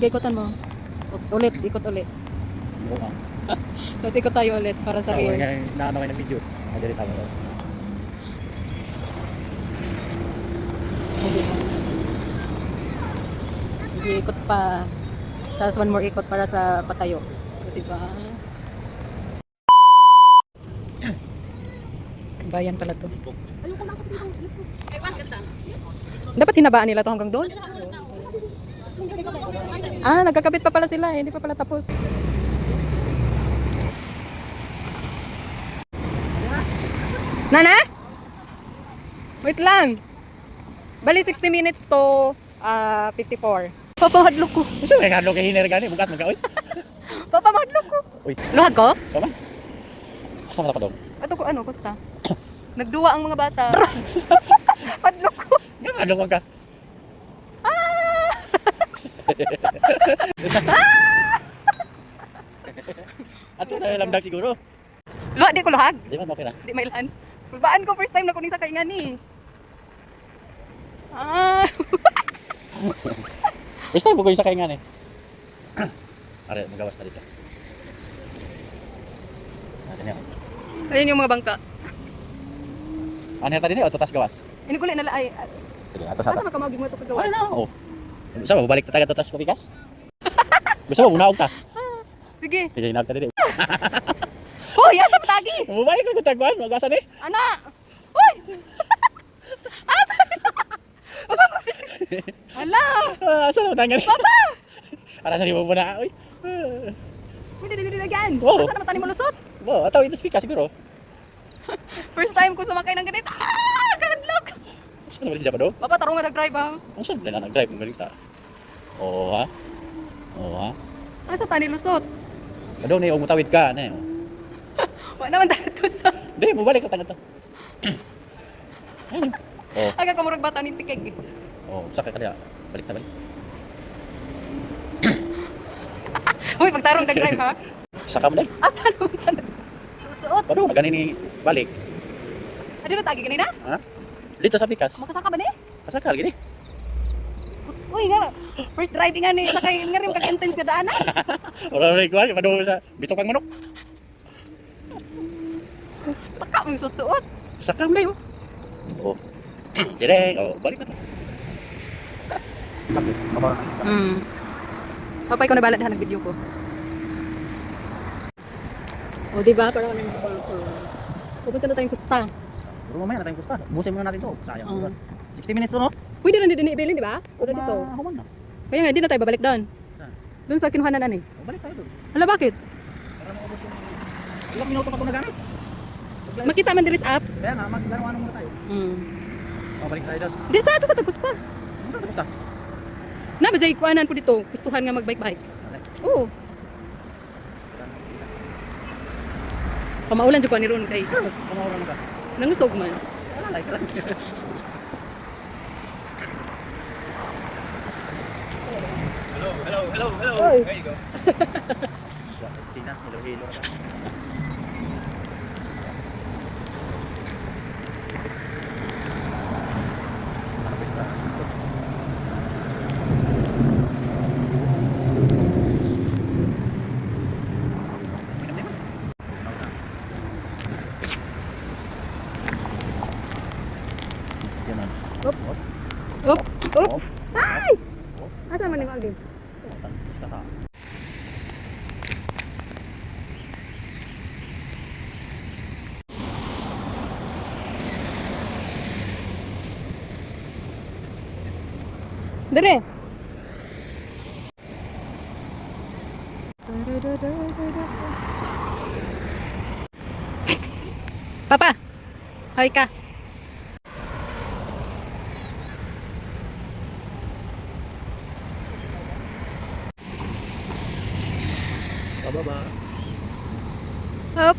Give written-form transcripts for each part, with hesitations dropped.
Ikotan mo. Ulit, ikot ulit. Oo. Tapos ikot tayo ulit para sa reels. Naano kayo ng video. Madali tama daw. Sige, ikot pa. Tapos one more ikot para sa patayo. Diba? Bayan pala to. Dapat hinabaan nila to hanggang doon? Ah, nagkakabit pa pala sila. Hindi pa pala tapos. Nana? Wait lang. Bali 60 minutes to 54. Papahadlok ko. Isa may hadlok kay hiner gani bukat magkaoy. Papahadlok ko. Uy. Luhag ko? Tama? Asa ka dong? Ato ko ano, kusta? Nagduwa ang mga bata. Hadlok ko. Nga hadlok ka. Ato tayo lamdag siguro. Luhag, di ko luhag. Di ba okay na? Di may ilan. Kulbaan ko first time na kuning sa kaingan ni. Ah. First time ko yung sakay nga eh. Are, magawas na dito. Natin yan. Ayun yung mga bangka. Ano yan tadi ni? O tutas gawas? Ini ko na ay. Sige, ato sa Asa ta. makamagig mo to Ano kagawa? na? Oh. Gusto mo, balik ta taga tutas ko bigas? Gusto mo, unaog ta? Sige. Sige, inaog ta dito. Hoy, asa patagi? Bumalik ko tagwan, magasan eh. Ana. Hoy. Hala. Asa na tangan? Papa. Ara sa mo na. Uy. Pwede din again. Oo. Saan naman tani mo lusot? Bo, ataw ito speaker siguro. First time ko sumakay ng ganito. Ah, kadlok. Asa na ba siya pa do? Papa, tarong nga nag-drive ha. Ang saan na nag-drive ng ganita? Oo ha? Oo ha? Asa tani lusot? Ado na yung mutawid ka na yun. Wa naman tayo to sa. Hindi, mabalik ka tangan to. Ayun. Oo. Aga ka murag bata ni tikeg. Oo, sakay ka niya. Balik na balik. Hoy, pagtarong nag-drive ha. Saka mo na eh. Asa naman tayo? Suot-suot. Pado, nagani ni balik. Adi na tagi ganina? Ha? Dito sa Pikas. Makasaka ba ni? Kasakal gini. Uy, nga. First driving nga ni sakay nga rin kag-intense ka daan. Wala na ikuha, pado sa bitok kang manok. Taka mo yung suot-suot. Saka mo na yun. Oo. Direk, oh, balik na to. Papay ko na balat na nag-video ko. O, diba? Parang ano yung pupunta na tayong kusta. Pero mamaya na tayong kusta. Busin muna natin to. Sayang. Oo. 60 minutes to, no? Pwede na din i-bilin, di ba? Pwede dito. Human na. Kaya nga, di na tayo babalik doon. Saan? Doon sa kinuhanan na ni. Oh, balik tayo doon. Hala, bakit? Para maubos yung... Ilang minuto pa ito nagamit. Makita man diris apps. Kaya nga, maglaro-ano muna tayo. Oh, balik tayo doon. Di sa ato sa tagkusta. Ano sa kusta? Na, ba dyan ikuanan po dito. Gustuhan nga mag-bike-bike. Oo. Pamaulan dyan ko ni Ron kay. Kumawala mo ka. Nangusog man. Wala, like lang. Hello. Oy. There you go. China, hilo-hilo ka. Up. Up. Up. Ay! Asa man yung agig? Dere. Papa. Hoy ka. Pababa. Up.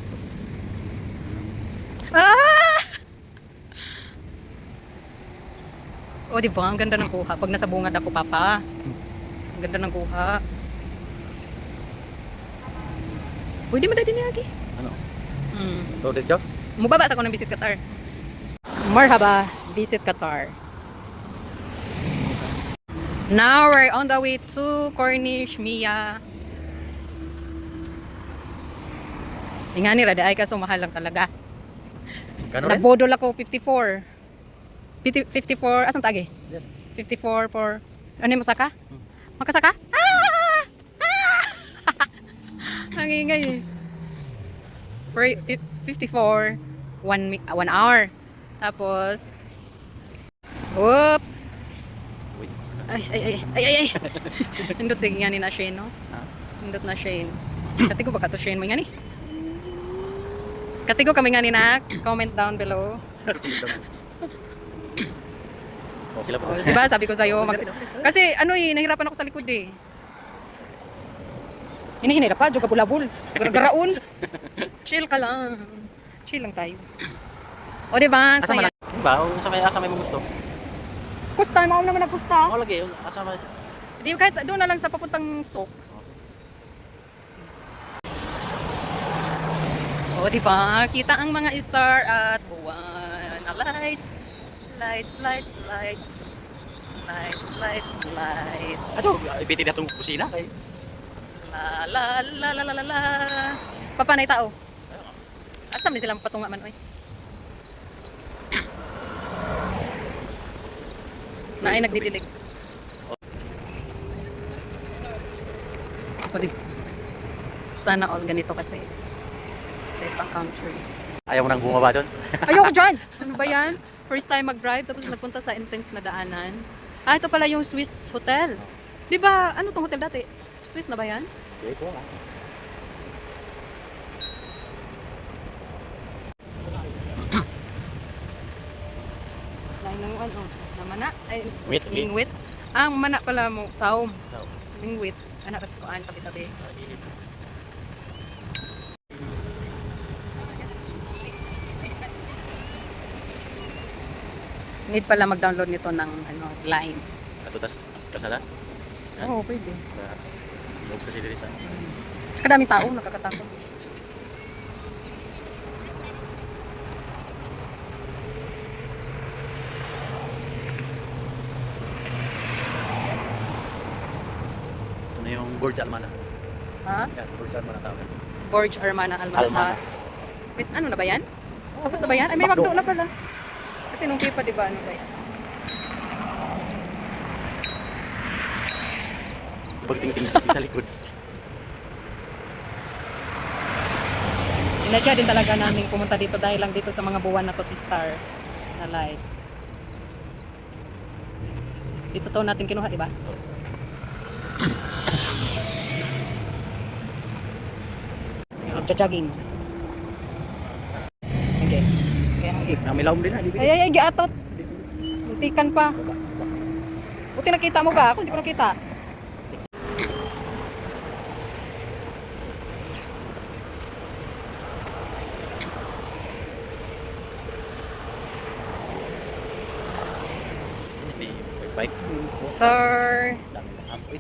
Ah! O, di ba? Ang ganda ng kuha. Pag nasa bungad ako, papa. Ang ganda ng kuha. Pwede mo dati niyagi. Ano? Hmm. Ito dito? Mubaba sa ko ng Visit Qatar. Marhaba, Visit Qatar. Now we're on the way to Cornish Mia. Ingani rada ay kaso mahal lang talaga. Gano'n rin? Nabodol ako 54. 54, asan tagi? Yan. 54 for ano mo saka? Makasaka? Ah! Ah! Ang ingay. For 54 1 hour. Tapos whoop. Uy. Ay. Nindot sige nga ni na Shane, no? Nindot na Shane. Katigo ba ka to Shane mo nga ni? Katigo kami nga ni na. Comment down below. Oh, sila po. Oh, diba sabi ko sa'yo kasi ano nahirapan ako sa likod hinihinira pa joga bulabul gargaraon chill ka lang chill lang tayo o diba Asa saya man ba? O sa may mo gusto? kusta mo naman nagkusta Ako lagi, asa man. di kahit doon na lang sa papuntang sok o diba kita ang mga star at buwan lights. Ato, ipitin na itong kusina kay. La. Papanay tao. Asam ni silang patunga man oy. Na ay nagdidilig. O di. Sana all ganito kasi. Safe ang country. Ayaw mo nang bumaba doon? Ayoko dyan! Ano ba yan? First time mag-drive tapos nagpunta sa intense na daanan. Ah, ito pala yung Swiss Hotel. Di ba, ano tong hotel dati? Swiss na ba yan? Okay, ko nga. Lain ng ano, na mana? Ay, Wait. lingwit. Ang mana pala mo, saom. Saom. Lingwit. Anak kasi koan, tabi-tabi. Need pala mag-download nito ng ano, Line. Ato tas kasada? Oo, pwede. Log kasi diri sa. Tsaka daming tao, nakakatakot. Ito na yung Burj Almana. Ha? Yan, Burj Almana tawag. Borj Armana Almata. Almana. Wait, ano na ba yan? Tapos na ba yan? Ay, may Macdo. Macdo na pala. Kasi nung pa, di ba, ano ba yan? Pagtingting sa likod. Sinadya din talaga namin pumunta dito dahil lang dito sa mga buwan na star na lights. Dito to natin kinuha, di ba? Jogging. Okay. Okay. Namilawom din na, di ba? Ay, giatot. Muntikan pa. Buti nakita mo ba? Ako hindi ko nakita. Bike. Star. Dami ng hams. Uy.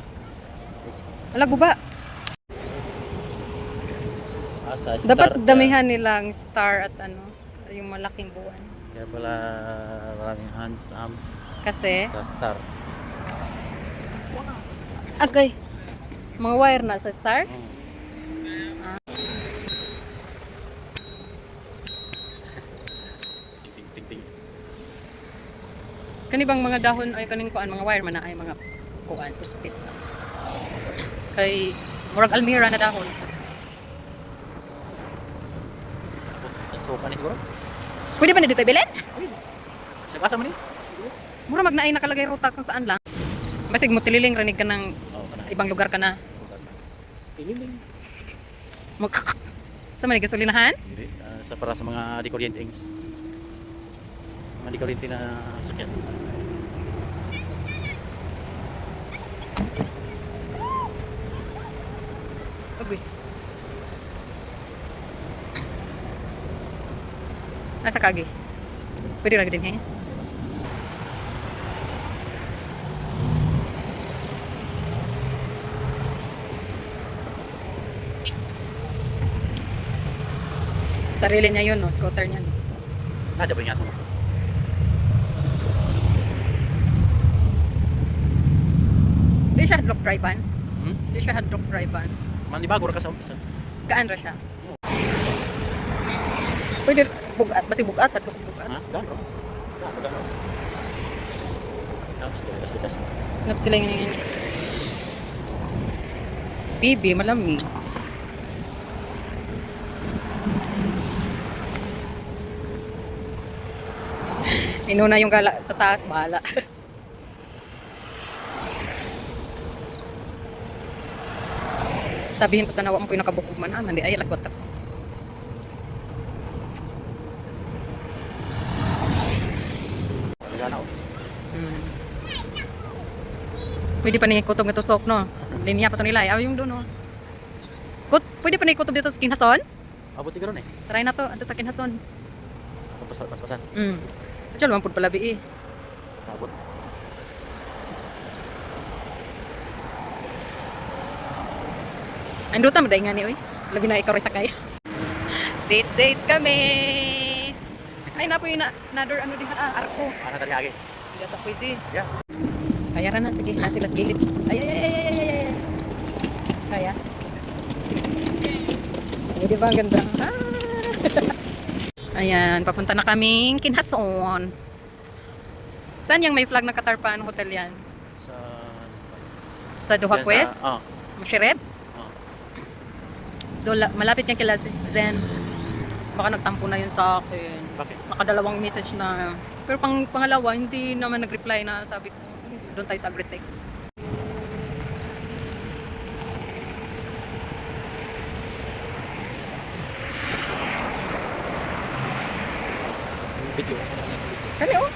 Wala guba. Sa star. Dapat damihan nilang star at ano, yung malaking buwan. Kaya pala maraming hams Kasi, sa star. agay, mga wire na sa star. Ting. Kani bang mga dahon ay kaning kuan mga wire man na ay mga kuan puspis. Kay murag almira na dahon. So, panik siguro? Pwede ba na dito ibilin? Sa kasa mo ni? Mura magnaay nakalagay ruta kung saan lang. Basig mo tililing ranig ka ng Oo, kana. ibang lugar ka na. Tililing. Sa man gasolinahan? Hindi. Sa para sa mga di kuryenteng. Mga di kuryente na sakyan. Agoy. Asa kagi? Pwede lagi din Sarili niya yun, no? Scooter niya. No? Nadya pa ingat mo. siya hadlock dry pan. Hmm? Di siya hadlock dry pan. Manibago ra ka sa umpisa. Gaan ra siya. Pwede bugat, basi bugat, hadlock bugat. Ha? Gano? Gano. Tapos tikas. Ngap sila yung bibi, malami. Inuna yung gala sa taas, bahala. Sabihin ko sana, wak mo ko yung nakabukog man. Ah, mandi, ay, alas 4. Gano. Hmm. Pwede pa ni kutob nga tusok, no? Linya pa to nila. Ayaw yung doon, no? Pwede pa ni kutob dito sa Kinhason? Abot siguro ni. Saray na to, ato ta Kinhason. Tapos pas-pasan. Diyan naman po pala bi eh. Abot. Ando ta maday nga ni oy. Labi na ikaw rin sakay. Date kami. Ay na po yung another ano diha arko. Ana tadi agi. Hindi ata pwede. Ya. Kaya ra na sige, nasilas gilid. Ay. Kaya. Ay, di ba ang ganda? Ayan, papunta na kaming Kinhason. Saan yung may flag na katarpan hotel yan? Sa Sa Duhak West? Mushiret? Malapit yan kila si Zen. Baka nagtampo na yun sa akin. Bakit? Nakadalawang message na. Pero pangalawa, hindi naman nag-reply na sabi ko, doon tayo sa Agritech. Video. Kani oh.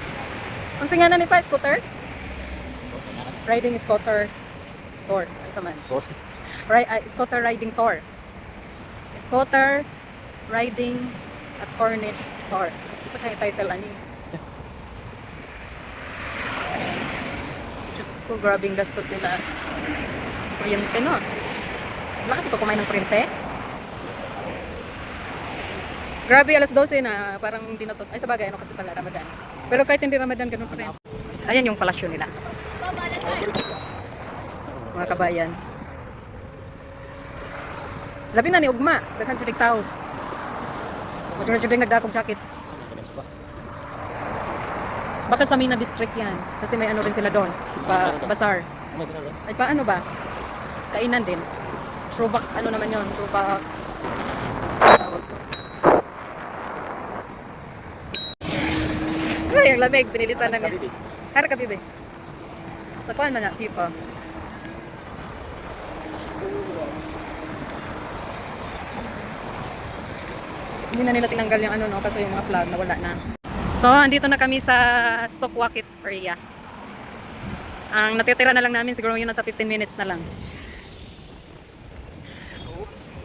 Ang singanan ni pa, scooter? Riding scooter tour. Ay sa man. Scooter riding tour. Scooter riding at Cornish tour. Isa kayo title ani. Diyos ko, grabe yung gastos nila. Kuryente no. Lakas ito kumain ng kuryente. Grabe, alas 12 na, parang hindi na to. Ay, sabagay, ano kasi pala, Ramadan. Pero kahit hindi Ramadan, ganun pa rin. Ayan yung palasyo nila. Mga kabayan. Labi na ni Ugma, daghan siya tao. Madura-dura nagdakog jacket. Baka sa Mina District yan. Kasi may ano rin sila doon. Bazaar. Ay, paano ba? Kainan din. Throwback, ano naman yun? Throwback. Ay, ang lamig. Pinilisan na nga. Hara ka, bibi. Sa kuhan man na, FIFA. Hindi na nila tinanggal yung ano, no? Kasi yung mga flag, nawala na. So, andito na kami sa Sokwakit area. Ang natitira na lang namin, siguro yun nasa 15 minutes na lang.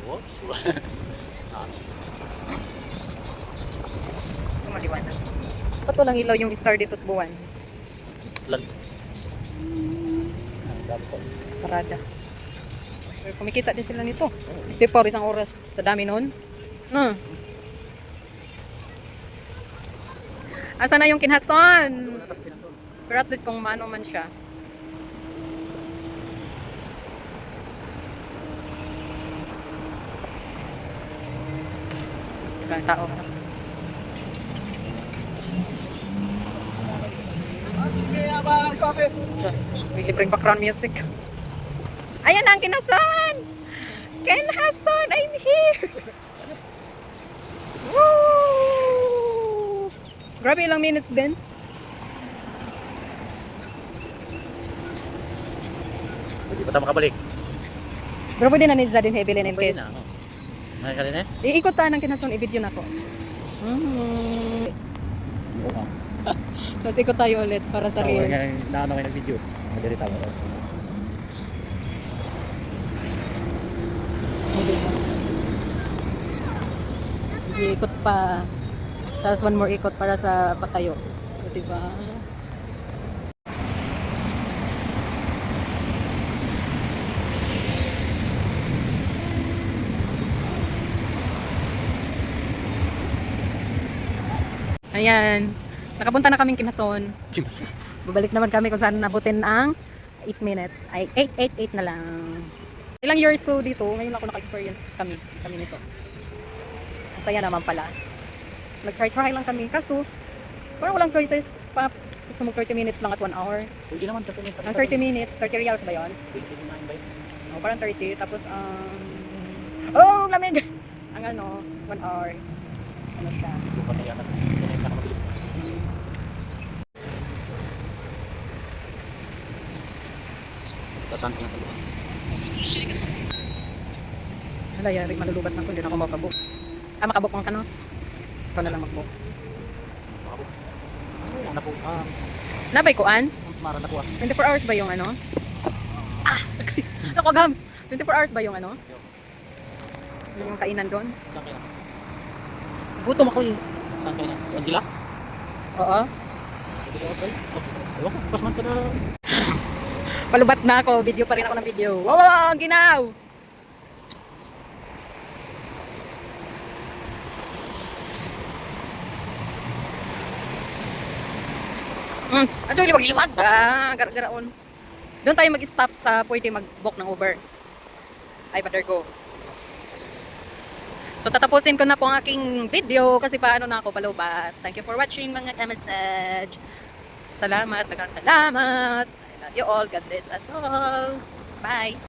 Oops. Tumaliwanag. Ito lang ilaw yung star dito at buwan. Lag. Parada. Pero kumikita din sila nito. Di pa isang oras sa dami nun. No. Asa na yung Kinhason? Pero at least kung maano man siya. Saka yung tao. May libreng background music. Ayan na ang Kinhason! Kinhason, I'm here! Woo! Grabe, ilang minutes din. Hindi pa tayo makabalik. Pero pwede na ni Zadin Hebilin in Pwede case. na. Nakakali na eh. Iikot tayo ng Kinhason, i-video na ko. Tapos ikot tayo ulit para sa reels. Naano kayo ng video. Madali tayo. Iikot pa. Tapos one more ikot para sa patayo. Diba? Ayan. Nakapunta na kaming Kinhason. Babalik naman kami kung saan nabutin ang 8 minutes. Ay, 8 na lang. Ilang years ko dito, ngayon ako naka-experience kami nito. Ang saya naman pala. Nag-try lang kami. Kaso, parang walang choices. Gusto mo 30 minutes lang at 1 hour. Pwede naman, 30 minutes. Ang 30 minutes, 30 reals ba yun? 29 ba yun? Oh, parang 30. Tapos, oh, lamig! Ang 1 hour. Ano siya? Ito pa tayo na. Ito na yung nakamabilis. Tatan ko na tayo. Hala, yari, malulubat na ko. Hindi na ako makabok. Makabok ang kano? Ikaw na lang makabok. Ano po? Nabay kuan? Mara na po. 24 hours ba yung ano? Ako gams! 24 hours ba yung ano? Yung kainan doon? Saan kayo? Gutom ako eh. Saan kayo? Angela? Oo. Ewan ko, pasman ka na. Palubat na ako. Video pa rin ako ng video. Wow, ang ginaw! Actually, magliwag. Gar-garaon. Doon tayo mag-stop sa pwede mag-book ng Uber. I better go. So, tatapusin ko na po ang aking video kasi paano na ako palubat. Thank you for watching mga ka-message. Salamat, salamat. I love you all. God bless us all. Bye.